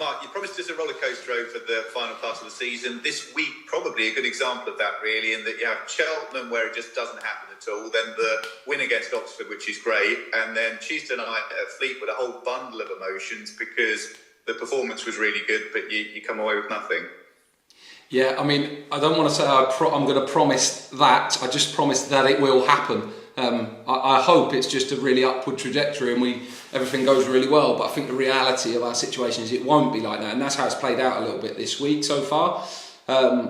Mark, you promised us a roller coaster over the final part of the season. This week, probably a good example of that, really, in that you have Cheltenham, where it just doesn't happen at all, then the win against Oxford, which is great, and then Tuesday night at Fleetwood, a whole bundle of emotions because the performance was really good, but you come away with nothing. Yeah, I mean, I don't want to say I'm going to promise that. I just promise that it will happen. I hope it's just a really upward trajectory and everything goes really well. But I think the reality of our situation is it won't be like that, and that's how it's played out a little bit this week so far.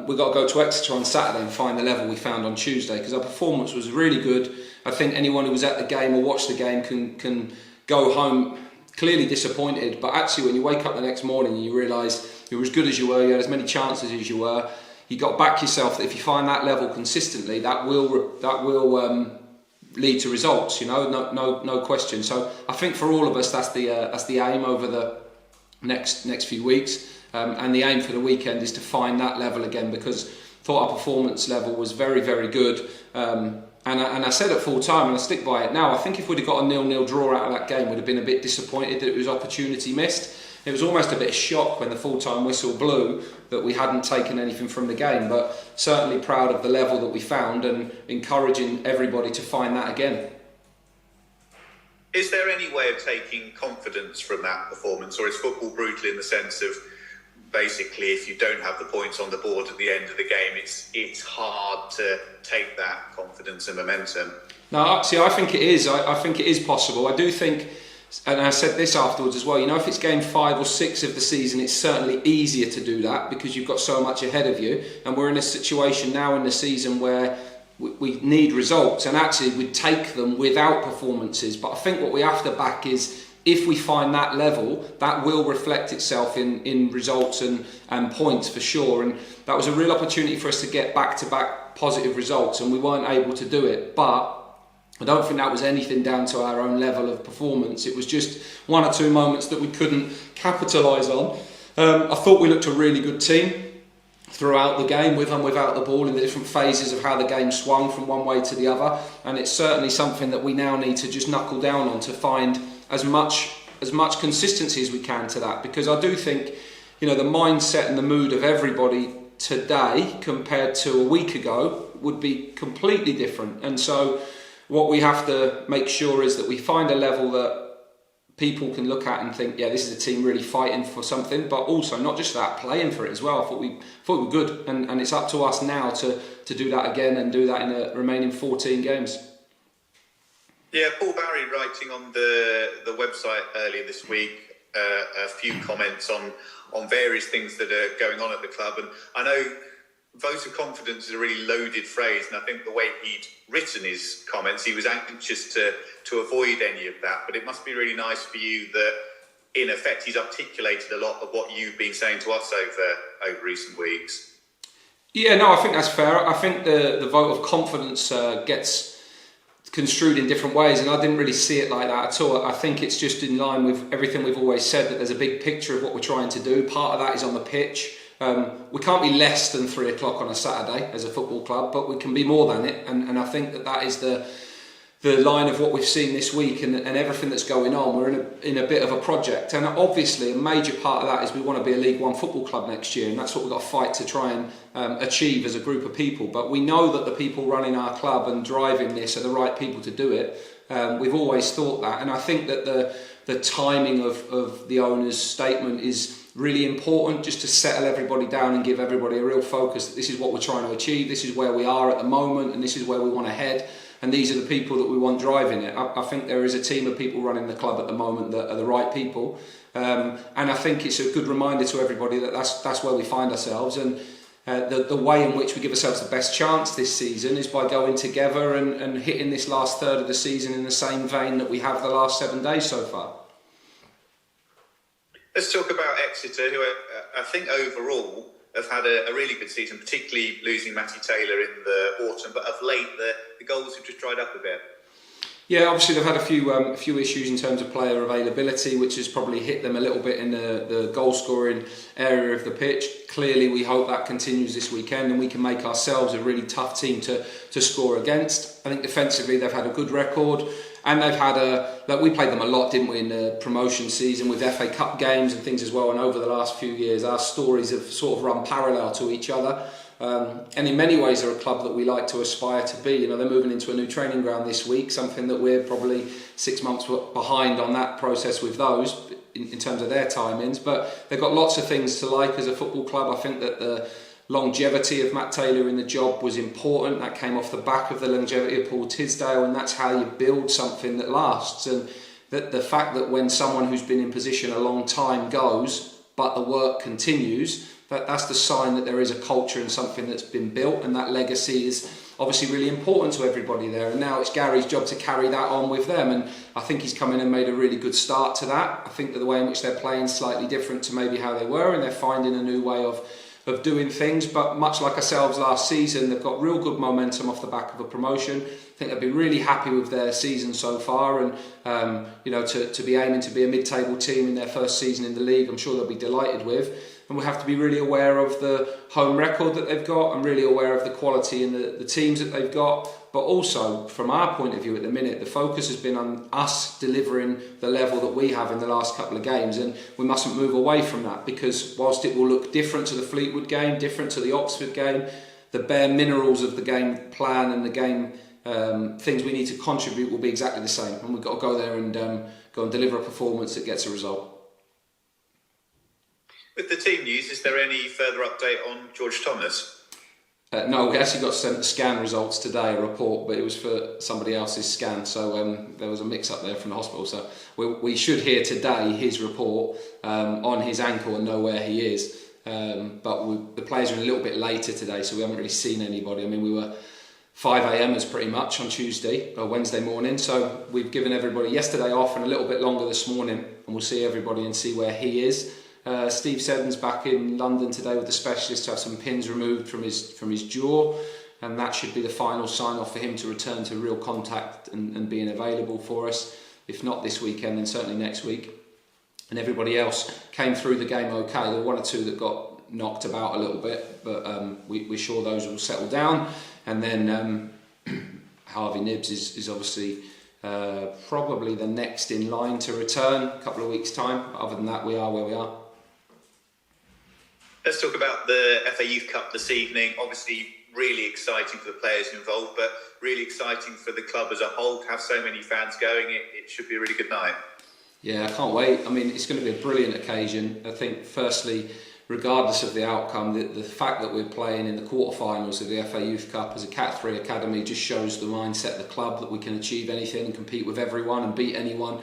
We've got to go to Exeter on Saturday and find the level we found on Tuesday, because our performance was really good. I think anyone who was at the game or watched the game can go home clearly disappointed, but actually when you wake up the next morning and you realise you were as good as you were, you had as many chances as you were, you got to back yourself that if you find that level consistently, that will lead to results. You know, no question. So I think for all of us, that's the aim over the next few weeks, and the aim for the weekend is to find that level again, because I thought our performance level was very, very good. And I said at full time, and I stick by it now, I think if we'd have got a 0-0 draw out of that game, we'd have been a bit disappointed that it was opportunity missed. It was almost a bit of shock when the full-time whistle blew that we hadn't taken anything from the game, but certainly proud of the level that we found and encouraging everybody to find that again. Is there any way of taking confidence from that performance, or is football brutal in the sense of basically if you don't have the points on the board at the end of the game, it's hard to take that confidence and momentum? No, see, I think it is. I think it is possible. I do think, and I said this afterwards as well, you know, if it's game 5 or 6 of the season, it's certainly easier to do that because you've got so much ahead of you. And we're in a situation now in the season where we need results, and actually we take them without performances. But I think what we have to back is, if we find that level, that will reflect itself in results and points for sure. And that was a real opportunity for us to get back-to-back positive results, and we weren't able to do it. But I don't think that was anything down to our own level of performance. It was just 1 or 2 moments that we couldn't capitalise on. I thought we looked a really good team throughout the game, with and without the ball, in the different phases of how the game swung from one way to the other. And it's certainly something that we now need to just knuckle down on to find as much consistency as we can to that, because I do think, you know, the mindset and the mood of everybody today compared to a week ago would be completely different. And so what we have to make sure is that we find a level that people can look at and think, yeah, this is a team really fighting for something, but also not just that, playing for it as well. I thought we were good, and it's up to us now to do that again and do that in the remaining 14 games. Yeah, Paul Barry writing on the website earlier this week, a few comments on various things that are going on at the club. And I know vote of confidence is a really loaded phrase, and I think the way he'd written his comments, he was anxious to avoid any of that. But it must be really nice for you that, in effect, he's articulated a lot of what you've been saying to us over recent weeks. Yeah, no, I think that's fair. I think the vote of confidence gets construed in different ways, and I didn't really see it like that at all. I think it's just in line with everything we've always said, that there's a big picture of what we're trying to do. Part of that is on the pitch. We can't be less than 3 o'clock on a Saturday as a football club, but we can be more than it, and I think that is the line of what we've seen this week and everything that's going on. We're in a bit of a project, and obviously a major part of that is we want to be a League One football club next year, and that's what we've got to fight to try and achieve as a group of people. But we know that the people running our club and driving this are the right people to do it. We've always thought that, and I think that the timing of the owner's statement is really important, just to settle everybody down and give everybody a real focus that this is what we're trying to achieve, this is where we are at the moment, and this is where we want to head, and these are the people that we want driving it. I think there is a team of people running the club at the moment that are the right people, and I think it's a good reminder to everybody that that's where we find ourselves. And the way in which we give ourselves the best chance this season is by going together and hitting this last third of the season in the same vein that we have the last 7 days so far. Let's talk about Exeter, who I think overall have had a really good season, particularly losing Matty Taylor in the autumn, but of late the goals have just dried up a bit. Yeah, obviously they've had a few issues in terms of player availability, which has probably hit them a little bit in the goal scoring area of the pitch. Clearly we hope that continues this weekend and we can make ourselves a really tough team to score against. I think defensively they've had a good record. And they've had we played them a lot, didn't we, in the promotion season with FA Cup games and things as well. And over the last few years, our stories have sort of run parallel to each other. And in many ways, they're a club that we like to aspire to be. You know, they're moving into a new training ground this week, something that we're probably 6 months behind on that process with those in terms of their timings. But they've got lots of things to like as a football club. I think that the longevity of Matt Taylor in the job was important. That came off the back of the longevity of Paul Tisdale, and that's how you build something that lasts. And that the fact that when someone who's been in position a long time goes, but the work continues, that's the sign that there is a culture and something that's been built, and that legacy is obviously really important to everybody there. And now it's Gary's job to carry that on with them, and I think he's come in and made a really good start to that. I think that the way in which they're playing is slightly different to maybe how they were, and they're finding a new way of doing things, but much like ourselves last season, they've got real good momentum off the back of a promotion. I think they've been really happy with their season so far, and to be aiming to be a mid-table team in their first season in the league, I'm sure they'll be delighted with. And we have to be really aware of the home record that they've got, and really aware of the quality in the teams that they've got. But also, from our point of view at the minute, the focus has been on us delivering the level that we have in the last couple of games, and we mustn't move away from that, because whilst it will look different to the Fleetwood game, different to the Oxford game, the bare minerals of the game plan and the game things we need to contribute will be exactly the same, and we've got to go there and go and deliver a performance that gets a result. With the team news, is there any further update on George Thomas? No, we actually got sent the scan results today, a report, but it was for somebody else's scan, so there was a mix-up there from the hospital. So we should hear today his report on his ankle and know where he is. But the players are a little bit later today, so we haven't really seen anybody. I mean, we were 5 a.m. pretty much on Wednesday morning, so we've given everybody yesterday off and a little bit longer this morning, and we'll see everybody and see where he is. Steve Seddon's back in London today with the specialist to have some pins removed from his jaw, and that should be the final sign-off for him to return to real contact and being available for us. If not this weekend, then certainly next week. And everybody else came through the game okay. There were one or two that got knocked about a little bit, but we're sure those will settle down. And then Harvey Nibbs is obviously probably the next in line to return a couple of weeks' time. Other than that, we are where we are. Let's talk about the FA Youth Cup this evening. Obviously, really exciting for the players involved, but really exciting for the club as a whole to have so many fans going. It should be a really good night. Yeah, I can't wait. I mean, it's going to be a brilliant occasion. I think, firstly, regardless of the outcome, the fact that we're playing in the quarterfinals of the FA Youth Cup as a Cat 3 academy just shows the mindset of the club that we can achieve anything and compete with everyone and beat anyone.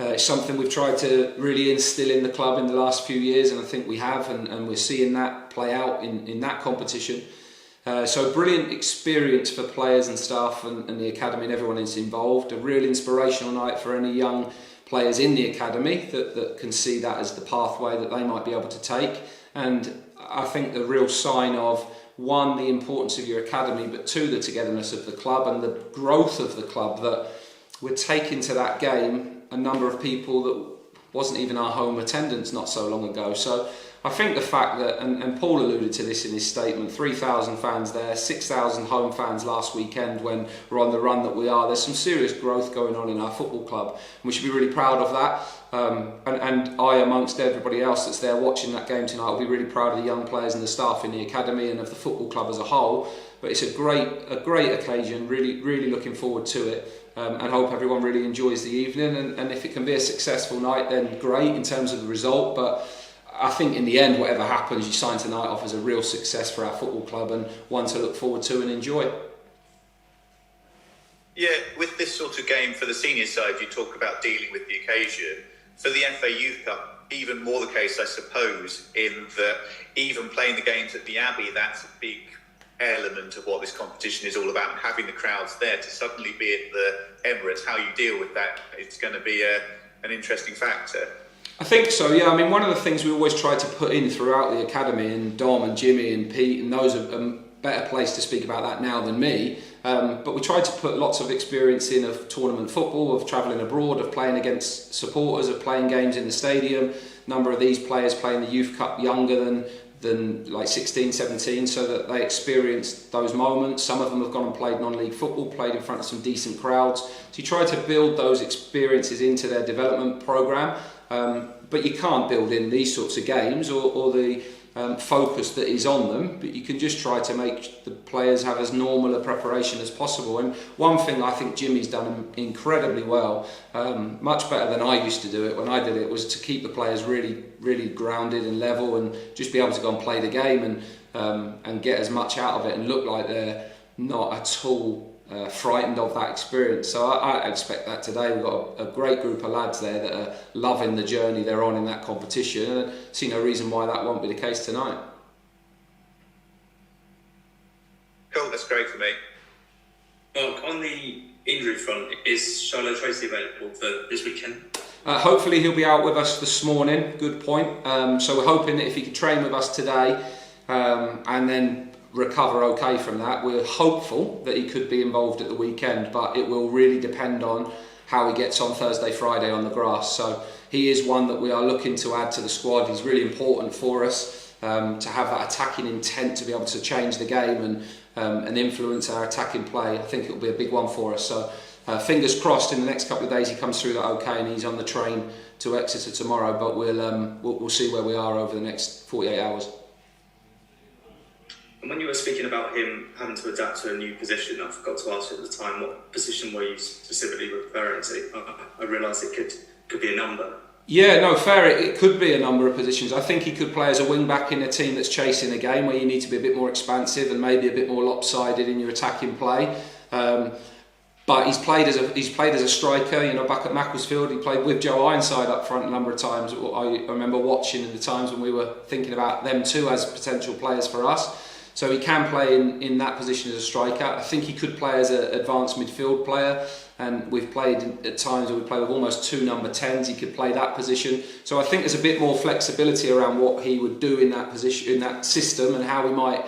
It's something we've tried to really instill in the club in the last few years, and I think we have, and we're seeing that play out in that competition. So brilliant experience for players and staff and the academy and everyone that's involved. A real inspirational night for any young players in the academy that can see that as the pathway that they might be able to take. And I think the real sign of, one, the importance of your academy, but two, the togetherness of the club and the growth of the club, that we're taking to that game a number of people that wasn't even our home attendance not so long ago. So I think the fact that, and Paul alluded to this in his statement, 3,000 fans there, 6,000 home fans last weekend when we're on the run that we are. There's some serious growth going on in our football club, and we should be really proud of that. And I, amongst everybody else that's there watching that game tonight, will be really proud of the young players and the staff in the academy and of the football club as a whole. But it's a great occasion, really looking forward to it. And hope everyone really enjoys the evening, and if it can be a successful night, then great in terms of the result. But I think in the end, whatever happens, you sign tonight off as a real success for our football club and one to look forward to and enjoy. Yeah, with this sort of game for the senior side, you talk about dealing with the occasion. For the FA Youth Cup, even more the case, I suppose, in that even playing the games at the Abbey, that's a big element of what this competition is all about, and having the crowds there. To suddenly be at the Emirates, how you deal with that, it's going to be an interesting factor. I think so, yeah. I mean, one of the things we always try to put in throughout the academy, and Dom and Jimmy and Pete, and those are better placed to speak about that now than me, but we try to put lots of experience in of tournament football, of travelling abroad, of playing against supporters, of playing games in the stadium. A number of these players playing the Youth Cup younger than like 16, 17, so that they experienced those moments. Some of them have gone and played non-league football, played in front of some decent crowds. So you try to build those experiences into their development programme, but you can't build in these sorts of games or the focus that is on them, but you can just try to make the players have as normal a preparation as possible. And one thing I think Jimmy's done incredibly well, much better than I used to do it when I did it, was to keep the players really, really grounded and level, and just be able to go and play the game and get as much out of it and look like they're not at all frightened of that experience. So I expect that today. We've got a great group of lads there that are loving the journey they're on in that competition, and I see no reason why that won't be the case tonight. Cool, that's great for me. Mark, on the injury front, is Shiloh Tracy available for this weekend? Hopefully he'll be out with us this morning. Good point. So we're hoping that if he can train with us today and then recover okay from that, we're hopeful that he could be involved at the weekend, but it will really depend on how he gets on Thursday, Friday on the grass. So he is one that we are looking to add to the squad. He's really important for us to have that attacking intent, to be able to change the game and influence our attacking play. I think it will be a big one for us. So fingers crossed in the next couple of days he comes through that okay and he's on the train to Exeter tomorrow, but we'll see where we are over the next 48 hours. And when you were speaking about him having to adapt to a new position, I forgot to ask you at the time, what position were you specifically referring to? I realised it could be a number. Yeah, no, fair. It could be a number of positions. I think he could play as a wing back in a team that's chasing a game where you need to be a bit more expansive and maybe a bit more lopsided in your attacking play. But he's played as a striker. You know, back at Macclesfield, he played with Joe Ironside up front a number of times. I remember watching in the times when we were thinking about them too as potential players for us. So he can play in that position as a striker. I think he could play as an advanced midfield player, and we've played at times where we play with almost two number 10s. He could play that position. So I think there's a bit more flexibility around what he would do in that position, in that system, and how he might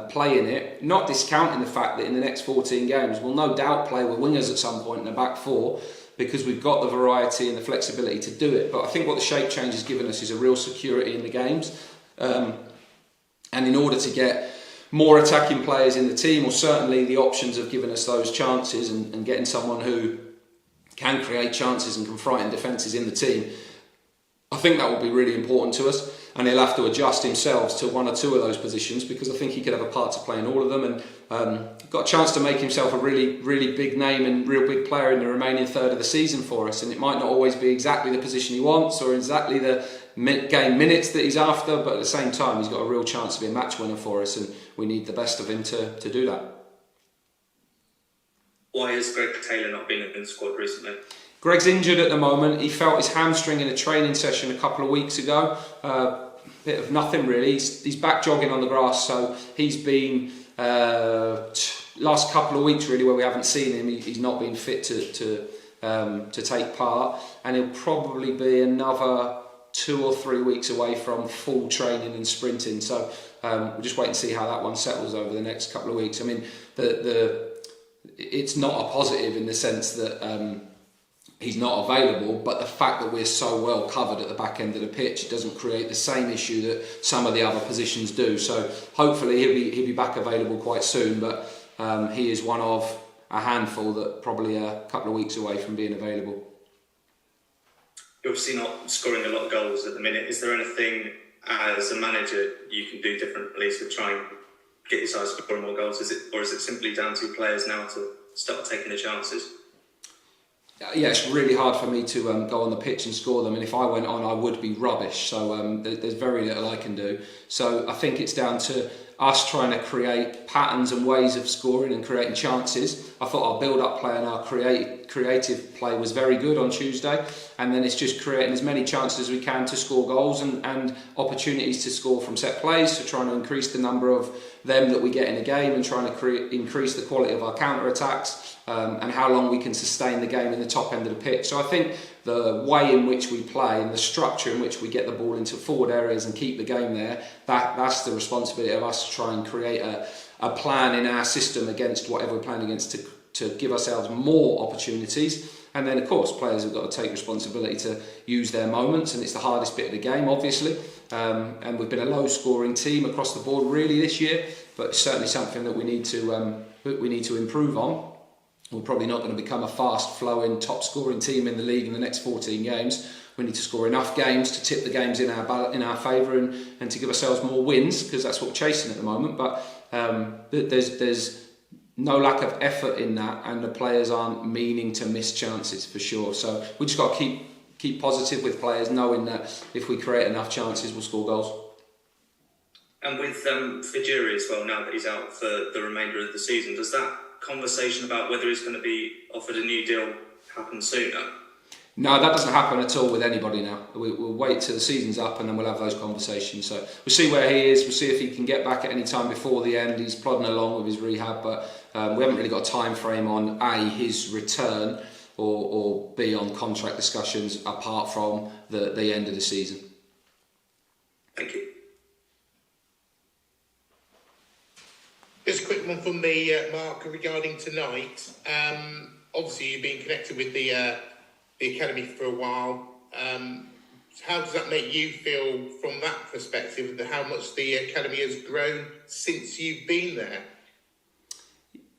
play in it. Not discounting the fact that in the next 14 games we'll no doubt play with wingers at some point in the back four, because we've got the variety and the flexibility to do it. But I think what the shape change has given us is a real security in the games. And in order to get more attacking players in the team, or certainly the options have given us those chances, and getting someone who can create chances and can frighten defences in the team, I think that will be really important to us. And he'll have to adjust himself to one or two of those positions, because I think he could have a part to play in all of them, and got a chance to make himself a really, really big name and real big player in the remaining third of the season for us. And it might not always be exactly the position he wants or exactly the game minutes that he's after, but at the same time he's got a real chance to be a match winner for us, and we need the best of him to do that. Why has Greg Taylor not been in the squad recently? Greg's injured at the moment. He felt his hamstring in a training session a couple of weeks ago. Bit of nothing really. He's back jogging on the grass, so he's been last couple of weeks really where we haven't seen him. He's not been fit to take part, and he'll probably be another 2 or 3 weeks away from full training and sprinting. So we'll just wait and see how that one settles over the next couple of weeks. I mean, it's not a positive in the sense that he's not available, but the fact that we're so well covered at the back end of the pitch doesn't create the same issue that some of the other positions do. So hopefully he'll be back available quite soon, but he is one of a handful that probably a couple of weeks away from being available. You're obviously not scoring a lot of goals at the minute. Is there anything as a manager you can do differently to try and get your side scoring more goals? Is it simply down to players now to start taking the chances? Yeah, it's really hard for me to go on the pitch and score them, and if I went on I would be rubbish, so there's very little I can do. So I think it's down to us trying to create patterns and ways of scoring and creating chances. I thought our build-up play and our creative play was very good on Tuesday, and then it's just creating as many chances as we can to score goals and opportunities to score from set plays, so trying to increase the number of them that we get in a game and trying to increase the quality of our counter-attacks, and how long we can sustain the game in the top end of the pitch. So I think the way in which we play and the structure in which we get the ball into forward areas and keep the game there, that's the responsibility of us to try and create a plan in our system against whatever we're playing against to give ourselves more opportunities. And then, of course, players have got to take responsibility to use their moments, and it's the hardest bit of the game, obviously. And we've been a low-scoring team across the board, really, this year, but it's certainly something that we need to improve on. We're probably not going to become a fast-flowing, top-scoring team in the league in the next 14 games. We need to score enough games to tip the games in our favour and to give ourselves more wins, because that's what we're chasing at the moment. But there's no lack of effort in that, and the players aren't meaning to miss chances for sure. So we just got to keep positive with players, knowing that if we create enough chances, we'll score goals. And with Fijiri as well, now that he's out for the remainder of the season, does that conversation about whether he's going to be offered a new deal happen sooner? No, that doesn't happen at all with anybody now. We'll wait till the season's up and then we'll have those conversations. So we'll see where he is. We'll see if he can get back at any time before the end. He's plodding along with his rehab, but we haven't really got a time frame on A, his return, or B, on contract discussions apart from the end of the season. Thank you. Just a quick one from me, Mark, regarding tonight. Obviously, you've been connected with the academy for a while. How does that make you feel from that perspective, how much the academy has grown since you've been there?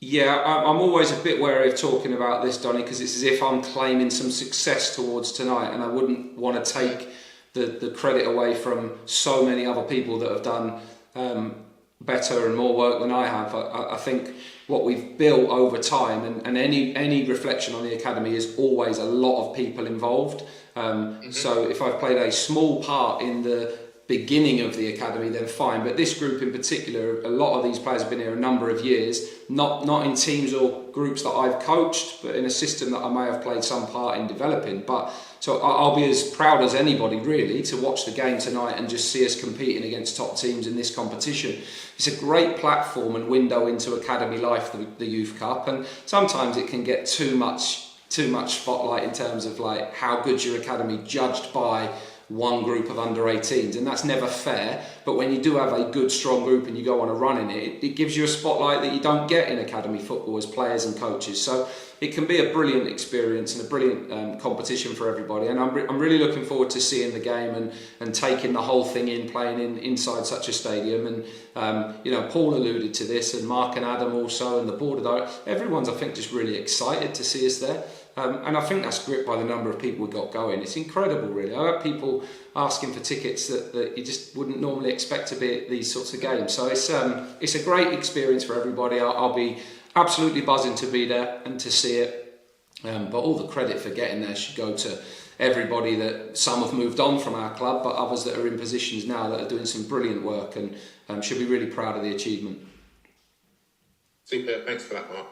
Yeah, I'm always a bit wary of talking about this, Donny, because it's as if I'm claiming some success towards tonight, and I wouldn't want to take the credit away from so many other people that have done better and more work than I have. I think what we've built over time, and any reflection on the academy, is always a lot of people involved. So if I've played a small part in the beginning of the academy, then fine. But this group in particular, a lot of these players have been here a number of years, not in teams or groups that I've coached, but in a system that I may have played some part in developing. But so I'll be as proud as anybody really to watch the game tonight and just see us competing against top teams in this competition. It's a great platform and window into academy life, the Youth Cup, and sometimes it can get too much spotlight in terms of like how good's your academy judged by one group of under 18s, and that's never fair. But when you do have a good strong group and you go on a run in it gives you a spotlight that you don't get in academy football as players and coaches. So it can be a brilliant experience and a brilliant competition for everybody, and I'm really looking forward to seeing the game and taking the whole thing in, playing inside such a stadium. And Paul alluded to this, and Mark and Adam also, and the board of directors. Everyone's, I think, just really excited to see us there. And I think that's gripped by the number of people we got going. It's incredible, really. I have people asking for tickets that you just wouldn't normally expect to be at these sorts of games. So it's a great experience for everybody. I'll be absolutely buzzing to be there and to see it. But all the credit for getting there should go to everybody. That some have moved on from our club, but others that are in positions now that are doing some brilliant work and should be really proud of the achievement. Super. Thanks for that, Mark.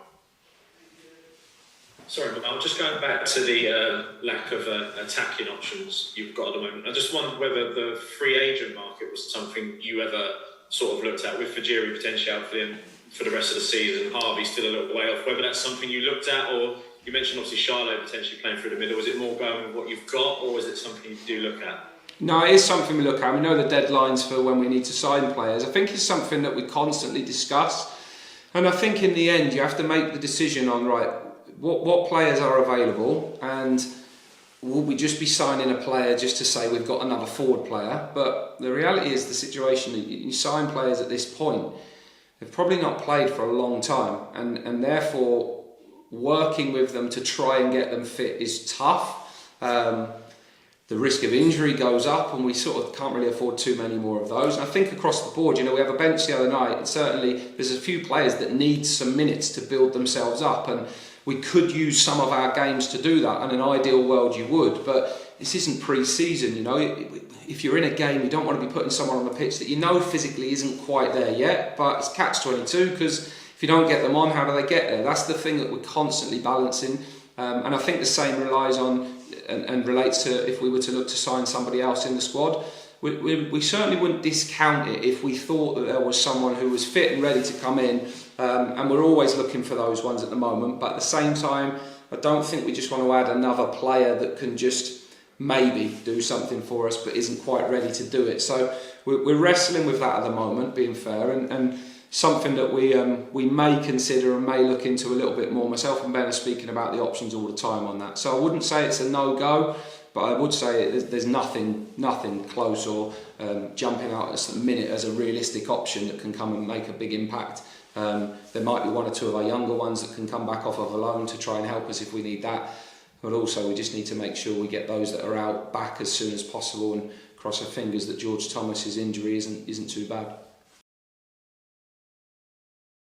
Sorry, but I'm just going back to the lack of attacking options you've got at the moment. I just wondered whether the free agent market was something you ever sort of looked at, with Fijiri potentially out for the rest of the season, Harvey still a little way off, whether that's something you looked at, or you mentioned obviously Shiloh potentially playing through the middle. Was it more going with what you've got, or is it something you do look at? No, it is something we look at. We know the deadlines for when we need to sign players. I think it's something that we constantly discuss, and I think in the end you have to make the decision on, right, what players are available, and will we just be signing a player just to say we've got another forward player? But the reality is the situation that you sign players at this point, they've probably not played for a long time, and therefore working with them to try and get them fit is tough. The risk of injury goes up, and we sort of can't really afford too many more of those. And I think across the board, we have a bench the other night, and certainly there's a few players that need some minutes to build themselves up, and we could use some of our games to do that. In an ideal world, you would, but this isn't pre-season. If you're in a game, you don't want to be putting someone on the pitch that physically isn't quite there yet. But it's catch-22, because if you don't get them on, how do they get there? That's the thing that we're constantly balancing, and I think the same relies on and relates to if we were to look to sign somebody else in the squad. We certainly wouldn't discount it if we thought that there was someone who was fit and ready to come in, and we're always looking for those ones at the moment. But at the same time, I don't think we just want to add another player that can just maybe do something for us but isn't quite ready to do it. So we're wrestling with that at the moment, being fair, and something that we may consider and may look into a little bit more. Myself and Ben are speaking about the options all the time on that. So I wouldn't say it's a no-go, but I would say there's nothing close or jumping out at the minute as a realistic option that can come and make a big impact. There might be one or two of our younger ones that can come back off of a loan to try and help us if we need that. But also we just need to make sure we get those that are out back as soon as possible and cross our fingers that George Thomas's injury isn't too bad.